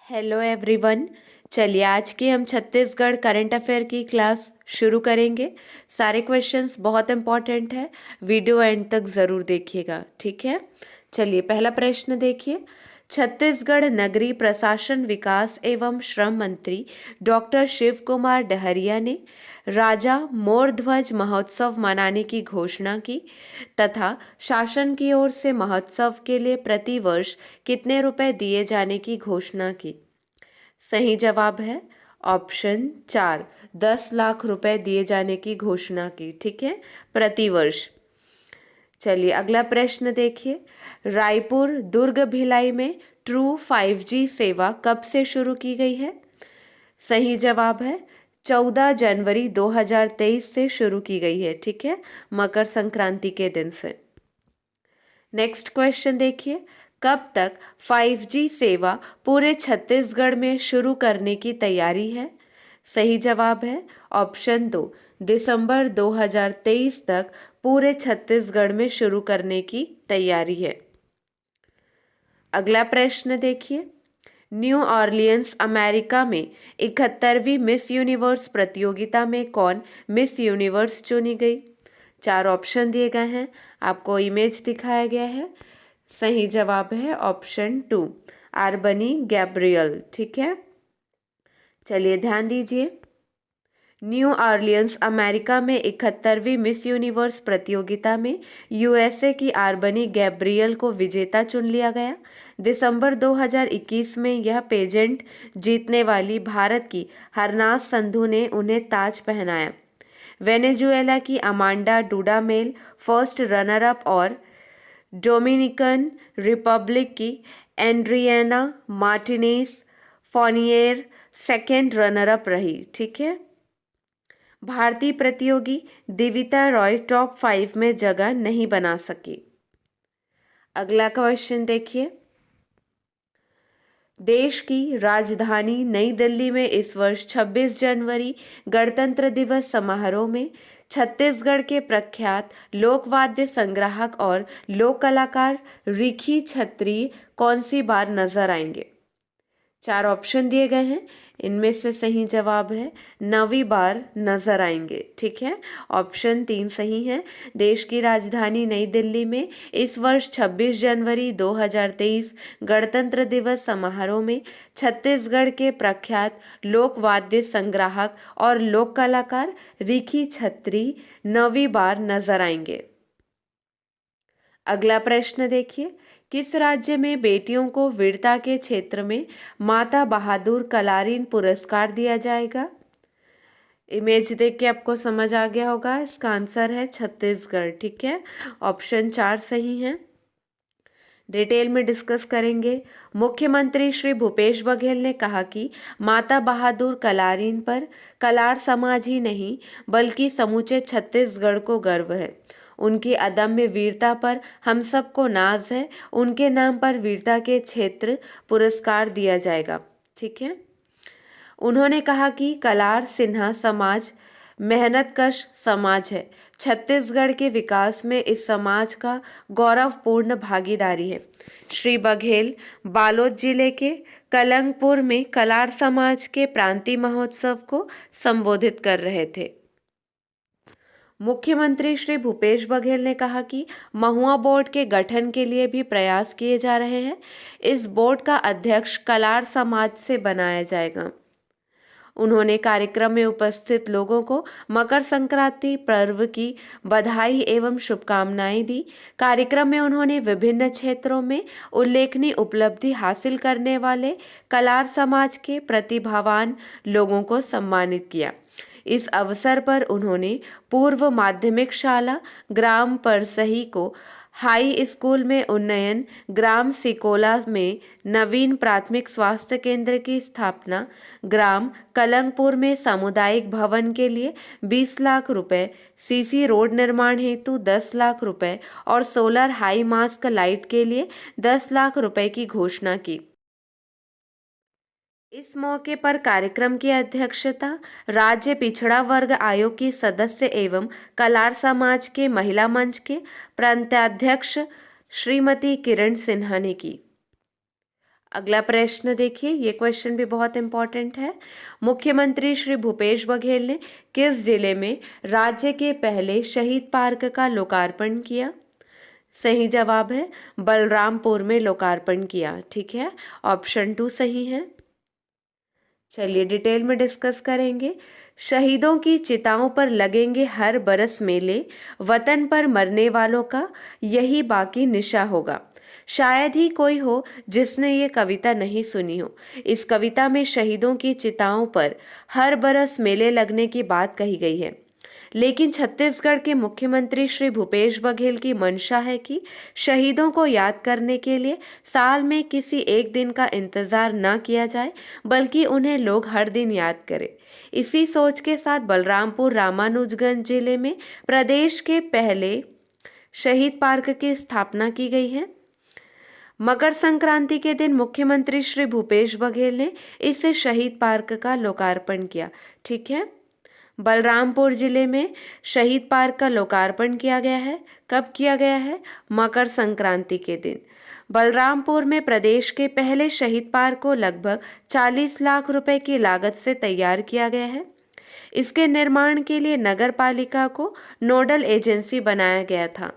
Hello everyone. चलिए आज की हम छत्तीसगढ़ करंट अफेयर की क्लास शुरू करेंगे। सारे क्वेश्चंस बहुत इंपॉर्टेंट है, वीडियो एंड तक ज़रूर देखिएगा, ठीक है। चलिए पहला प्रश्न देखिए। छत्तीसगढ़ नगरीय प्रशासन विकास एवं श्रम मंत्री डॉक्टर शिव कुमार डहरिया ने राजा मोरध्वज महोत्सव मनाने की घोषणा की तथा शासन की ओर से महोत्सव के लिए प्रति वर्ष कितने रुपए दिए जाने की घोषणा की। सही जवाब है ऑप्शन 4, 10 लाख रुपए दिए जाने की घोषणा की, ठीक है, प्रति वर्ष। चलिए अगला प्रश्न देखिए। रायपुर दुर्ग भिलाई में ट्रू 5G सेवा कब से शुरू की गई है। सही जवाब है 14 जनवरी 2023 से शुरू की गई है, ठीक है, मकर संक्रांति के दिन से। नेक्स्ट क्वेश्चन देखिए। कब तक 5G सेवा पूरे छत्तीसगढ़ में शुरू करने की तैयारी है। सही जवाब है ऑप्शन 2, दिसंबर 2023 तक पूरे छत्तीसगढ़ में शुरू करने की तैयारी है। अगला प्रश्न देखिए। न्यू ऑरलियंस अमेरिका में 71वीं मिस यूनिवर्स प्रतियोगिता में कौन मिस यूनिवर्स चुनी गई। 4 ऑप्शन दिए गए हैं, आपको इमेज दिखाया गया है। सही जवाब है ऑप्शन 2, आर्बनी गैब्रियल, ठीक है। चलिए ध्यान दीजिए। न्यू ऑरलियंस अमेरिका में 71वीं मिस यूनिवर्स प्रतियोगिता में यूएसए की आर्बनी गैब्रियल को विजेता चुन लिया गया। दिसंबर 2021 में यह पेजेंट जीतने वाली भारत की हरनाज संधू ने उन्हें ताज पहनाया। वेनेजुएला की अमांडा डुडामेल फर्स्ट रनर अप और डोमिनिकन रिपब्लिक की एंड्रियाना मार्टिनेज फोर्नियर सेकेंड रनर अप रही, ठीक है। भारतीय प्रतियोगी दिविता रॉय टॉप 5 में जगह नहीं बना सकी। अगला क्वेश्चन देखिए। देश की राजधानी नई दिल्ली में इस वर्ष 26 जनवरी गणतंत्र दिवस समारोह में छत्तीसगढ़ के प्रख्यात लोकवाद्य संग्राहक और लोक कलाकार रिखी छत्री कौन सी बार नजर आएंगे। 4 ऑप्शन दिए गए हैं, इनमें से सही जवाब है 9वीं बार नजर आएंगे, ठीक है। ऑप्शन 3 सही है। देश की राजधानी नई दिल्ली में इस वर्ष 26 जनवरी 2023 गणतंत्र दिवस समारोह में छत्तीसगढ़ के प्रख्यात लोक वाद्य संग्राहक और लोक कलाकार रिखी छत्री 9वीं बार नजर आएंगे। अगला प्रश्न देखिए। किस राज्य में बेटियों को वीरता के क्षेत्र में माता बहादुर कलारीन पुरस्कार दिया जाएगा। इमेज देख के आपको समझ आ गया होगा, इसका आंसर है छत्तीसगढ़, ठीक है। ऑप्शन 4 सही है। डिटेल में डिस्कस करेंगे। मुख्यमंत्री श्री भूपेश बघेल ने कहा कि माता बहादुर कलारीन पर कलार समाज ही नहीं बल्कि समूचे छत्तीसगढ़ को गर्व है। उनकी अदम्य वीरता पर हम सबको नाज है। उनके नाम पर वीरता के क्षेत्र पुरस्कार दिया जाएगा, ठीक है। उन्होंने कहा कि कलार सिन्हा समाज मेहनतकश समाज है। छत्तीसगढ़ के विकास में इस समाज का गौरवपूर्ण भागीदारी है। श्री बघेल बालोद जिले के कलंगपुर में कलार समाज के प्रांतीय महोत्सव को संबोधित कर रहे थे। मुख्यमंत्री श्री भूपेश बघेल ने कहा कि महुआ बोर्ड के गठन के लिए भी प्रयास किए जा रहे हैं। इस बोर्ड का अध्यक्ष कलार समाज से बनाया जाएगा। उन्होंने कार्यक्रम में उपस्थित लोगों को मकर संक्रांति पर्व की बधाई एवं शुभकामनाएं दी। कार्यक्रम में उन्होंने विभिन्न क्षेत्रों में उल्लेखनीय उपलब्धि हासिल करने वाले कलार समाज के प्रतिभावान लोगों को सम्मानित किया। इस अवसर पर उन्होंने पूर्व माध्यमिक शाला ग्राम परसही को हाई स्कूल में उन्नयन, ग्राम सिकोला में नवीन प्राथमिक स्वास्थ्य केंद्र की स्थापना, ग्राम कलंगपुर में सामुदायिक भवन के लिए 20 लाख रुपए, सीसी रोड निर्माण हेतु 10 लाख रुपए और सोलर हाई मास्क लाइट के लिए 10 लाख रुपए की घोषणा की। इस मौके पर कार्यक्रम की अध्यक्षता राज्य पिछड़ा वर्ग आयोग की सदस्य एवं कलार समाज के महिला मंच के प्रांताध्यक्ष श्रीमती किरण सिन्हा ने की। अगला प्रश्न देखिए, ये क्वेश्चन भी बहुत इंपॉर्टेंट है। मुख्यमंत्री श्री भूपेश बघेल ने किस जिले में राज्य के पहले शहीद पार्क का लोकार्पण किया? सही जवाब है बलरामपुर में लोकार्पण किया। ठीक है, ऑप्शन 2 सही है। चलिए डिटेल में डिस्कस करेंगे। शहीदों की चिताओं पर लगेंगे हर बरस मेले, वतन पर मरने वालों का यही बाकी निशा होगा। शायद ही कोई हो जिसने ये कविता नहीं सुनी हो। इस कविता में शहीदों की चिताओं पर हर बरस मेले लगने की बात कही गई है, लेकिन छत्तीसगढ़ के मुख्यमंत्री श्री भूपेश बघेल की मंशा है कि शहीदों को याद करने के लिए साल में किसी एक दिन का इंतजार न किया जाए, बल्कि उन्हें लोग हर दिन याद करें। इसी सोच के साथ बलरामपुर रामानुजगंज जिले में प्रदेश के पहले शहीद पार्क की स्थापना की गई है। मकर संक्रांति के दिन मुख्यमंत्री श्री भूपेश बघेल ने इस शहीद पार्क का लोकार्पण किया। ठीक है, बलरामपुर जिले में शहीद पार्क का लोकार्पण किया गया है। कब किया गया है? मकर संक्रांति के दिन। बलरामपुर में प्रदेश के पहले शहीद पार्क को लगभग 40 लाख रुपए की लागत से तैयार किया गया है। इसके निर्माण के लिए नगर पालिका को नोडल एजेंसी बनाया गया था।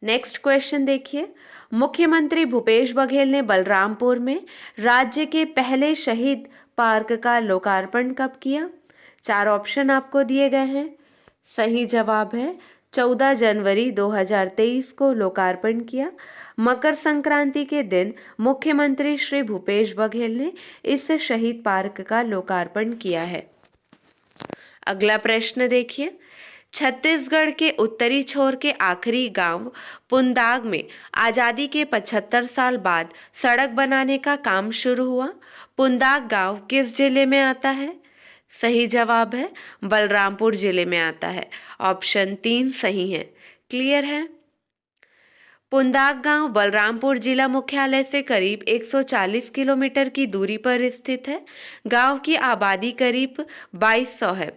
नेक्स्ट क्वेश्चन देखिए, मुख्यमंत्री भूपेश बघेल ने बलरामपुर में राज्य के पहले शहीद पार्क का लोकार्पण कब किया? 4 ऑप्शन आपको दिए गए हैं। सही जवाब है 14 जनवरी 2023 को लोकार्पण किया। मकर संक्रांति के दिन मुख्यमंत्री श्री भूपेश बघेल ने इस शहीद पार्क का लोकार्पण किया है। अगला प्रश्न देखिए, छत्तीसगढ़ के उत्तरी छोर के आखिरी गांव पुंदाग में आज़ादी के 75 साल बाद सड़क बनाने का काम शुरू हुआ। पुंदाग गांव किस जिले में आता है? सही जवाब है बलरामपुर जिले में आता है। ऑप्शन 3 सही है। क्लियर है? पुंदाग गांव बलरामपुर जिला मुख्यालय से करीब 140 किलोमीटर की दूरी पर स्थित है। गांव की आबादी करीब 2200 है।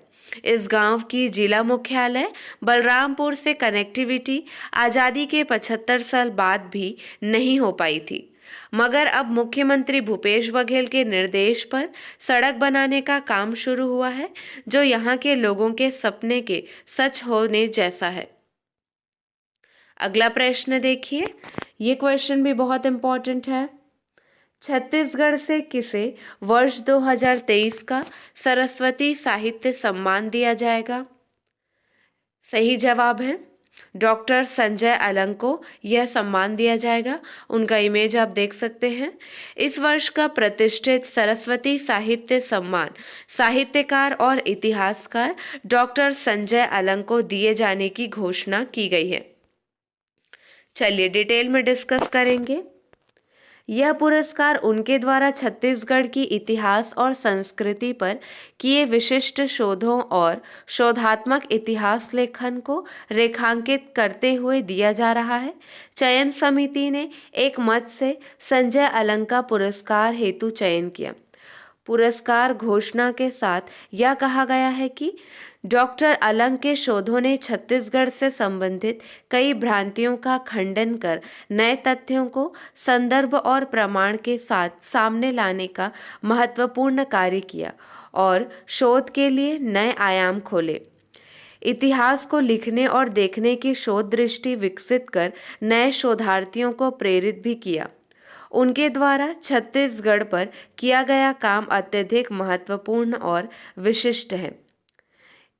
इस गांव की जिला मुख्यालय बलरामपुर से कनेक्टिविटी आज़ादी के 75 साल बाद भी नहीं हो पाई थी, मगर अब मुख्यमंत्री भूपेश बघेल के निर्देश पर सड़क बनाने का काम शुरू हुआ है, जो यहाँ के लोगों के सपने के सच होने जैसा है। अगला प्रश्न देखिए, ये क्वेश्चन भी बहुत इंपॉर्टेंट है। छत्तीसगढ़ से किसे वर्ष 2023 का सरस्वती साहित्य सम्मान दिया जाएगा? सही जवाब है डॉक्टर संजय अलंग को यह सम्मान दिया जाएगा। उनका इमेज आप देख सकते हैं। इस वर्ष का प्रतिष्ठित सरस्वती साहित्य सम्मान साहित्यकार और इतिहासकार डॉक्टर संजय अलंग को दिए जाने की घोषणा की गई है। चलिए डिटेल में डिस्कस करेंगे। यह पुरस्कार उनके द्वारा छत्तीसगढ़ की इतिहास और संस्कृति पर किए विशिष्ट शोधों और शोधात्मक इतिहास लेखन को रेखांकित करते हुए दिया जा रहा है। चयन समिति ने एक मत से संजय अलंग का पुरस्कार हेतु चयन किया। पुरस्कार घोषणा के साथ यह कहा गया है कि डॉक्टर अलंग के शोधों ने छत्तीसगढ़ से संबंधित कई भ्रांतियों का खंडन कर नए तथ्यों को संदर्भ और प्रमाण के साथ सामने लाने का महत्वपूर्ण कार्य किया और शोध के लिए नए आयाम खोले। इतिहास को लिखने और देखने की शोध दृष्टि विकसित कर नए शोधार्थियों को प्रेरित भी किया। उनके द्वारा छत्तीसगढ़ पर किया गया काम अत्यधिक महत्वपूर्ण और विशिष्ट है।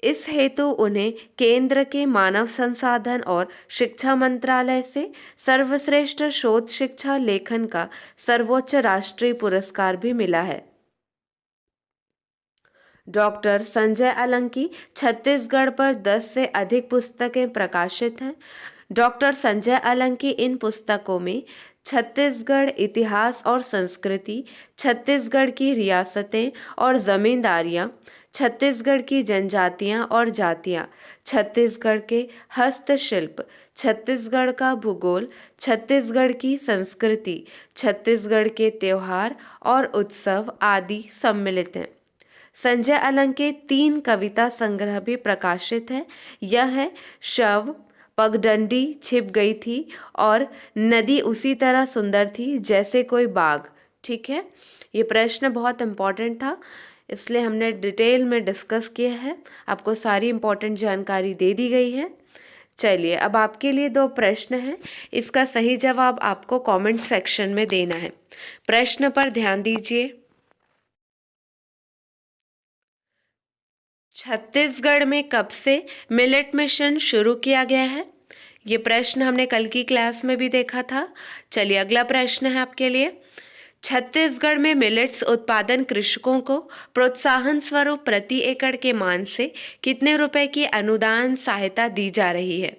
इस हेतु उन्हें केंद्र के मानव संसाधन और शिक्षा मंत्रालय से सर्वश्रेष्ठ शोध शिक्षा लेखन का सर्वोच्च राष्ट्रीय पुरस्कार भी मिला है। डॉक्टर संजय अलंग की छत्तीसगढ़ पर 10 से अधिक पुस्तकें प्रकाशित हैं। डॉक्टर संजय अलंग की इन पुस्तकों में छत्तीसगढ़ इतिहास और संस्कृति, छत्तीसगढ़ की रियासतें और जमींदारियां, छत्तीसगढ़ की जनजातियां और जातियां, छत्तीसगढ़ के हस्तशिल्प, छत्तीसगढ़ का भूगोल, छत्तीसगढ़ की संस्कृति, छत्तीसगढ़ के त्योहार और उत्सव आदि सम्मिलित हैं। संजय अलंग के 3 कविता संग्रह भी प्रकाशित हैं। यह है शव, पगडंडी छिप गई थी और नदी उसी तरह सुंदर थी जैसे कोई बाग। ठीक है, ये प्रश्न बहुत इम्पोर्टेंट था, इसलिए हमने डिटेल में डिस्कस किया है। आपको सारी इम्पोर्टेंट जानकारी दे दी गई है। चलिए, अब आपके लिए 2 प्रश्न हैं, इसका सही जवाब आपको कमेंट सेक्शन में देना है। प्रश्न पर ध्यान दीजिए। छत्तीसगढ़ में कब से मिलेट मिशन शुरू किया गया है? ये प्रश्न हमने कल की क्लास में भी देखा था। चलिए, अगला प्रश्न है आपके लिए। छत्तीसगढ़ में मिलेट्स उत्पादन कृषकों को प्रोत्साहन स्वरूप प्रति एकड़ के मान से कितने रुपए की अनुदान सहायता दी जा रही है?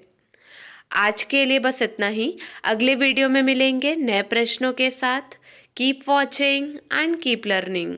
आज के लिए बस इतना ही। अगले वीडियो में मिलेंगे नए प्रश्नों के साथ। Keep watching and keep learning.